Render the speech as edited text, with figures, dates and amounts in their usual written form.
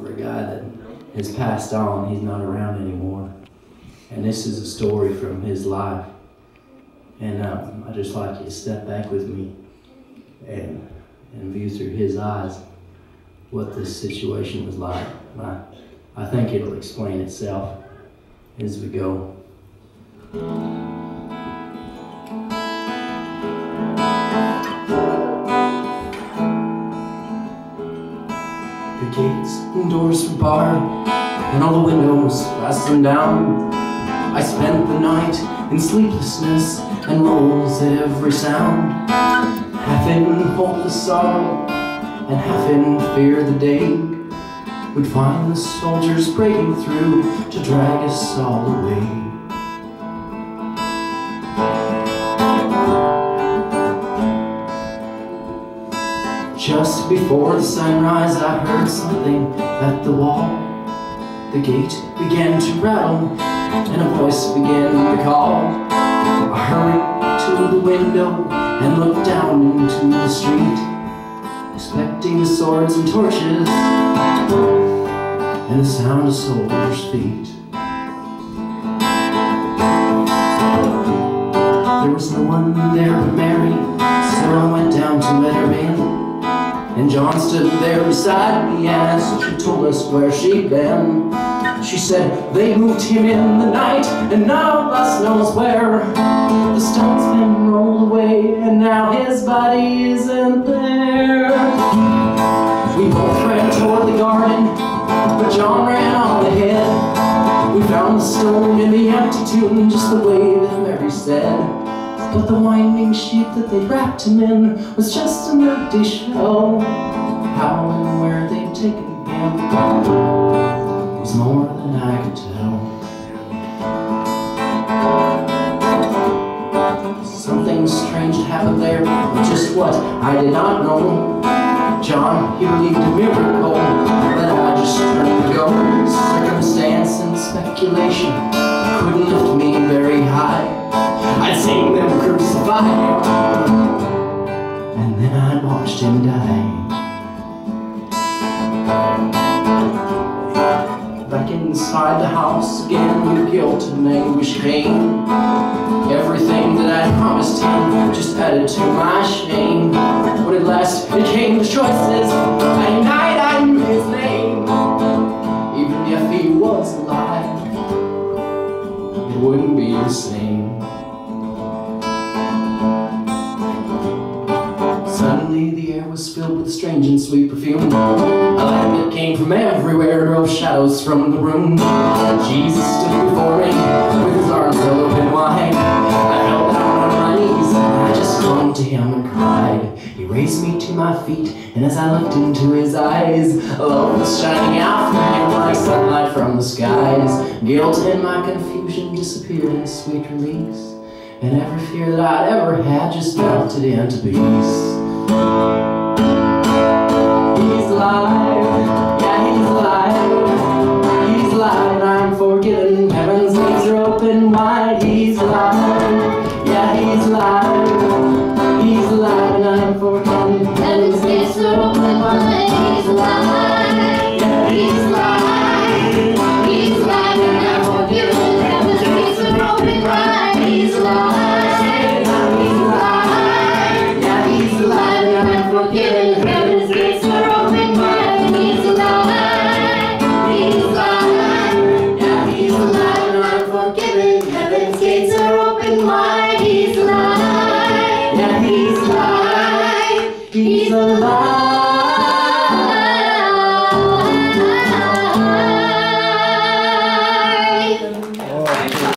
for a guy that has passed on. He's not around anymore. And this is a story from his life. And I'd just like you to step back with me and view through his eyes what this situation was like. I think it'll explain itself as we go. The gates and doors were barred, and all the windows fastened down. I spent the night in sleeplessness and rolls at every sound, half in hopeless sorrow and half in fear the day would find the soldiers breaking through to drag us all away. Just before the sunrise, I heard something at the wall. The gate began to rattle, and a voice began to call. I hurried to the window and looked down into the street, expecting swords and torches and the sound of soldiers' feet. There was no one there but Mary, so I went down to let her in. And John stood there beside me as she told us where she'd been. She said, they moved him in the night, and none of us knows where. The stone's been rolled away, and now his body isn't there. We both ran toward the garden, but John ran on ahead. We found the stone in the empty tomb, just the way that Mary said. But the winding sheet that they'd wrapped him in was just an empty shell. How and where they'd taken him was more than I could tell. Something strange happened there, just what I did not know. John, he believed a miracle, but I just turned to go. Circumstance and speculation couldn't lift me very high. I'd seen them crucify him, and then I'd watched him die. Back inside the house again, with guilt and anguish came. Everything that I'd promised him just added to my shame. When at last it came to choices, that night I knew his name. Even if he was alive, it wouldn't be the same. Suddenly the air was filled with strange and sweet perfume. A light that came from everywhere drove shadows from the room. Jesus stood before me with his arms held open wide. I fell down on my knees and I just clung to him and cried. He raised me to my feet, and as I looked into his eyes, love was shining out from him like sunlight from the skies. Guilt and my confusion disappeared in sweet release, and every fear that I'd ever had just melted into peace. He's alive, yeah, he's alive. He's alive and I'm forgiven. Heaven's gates are open wide. He's alive, yeah, he's alive. He's alive and I'm forgiven. Heaven's gates are open wide. He's alive, yeah, he's alive. He's alive and I'm forgiven. Heaven's gates are open wide. He's alive. Heaven's gates are open wide. He's alive. He's alive. Yeah, he's alive and I'm forgiven. Heaven's gates are open wide. He's alive. Yeah, he's alive. He's alive.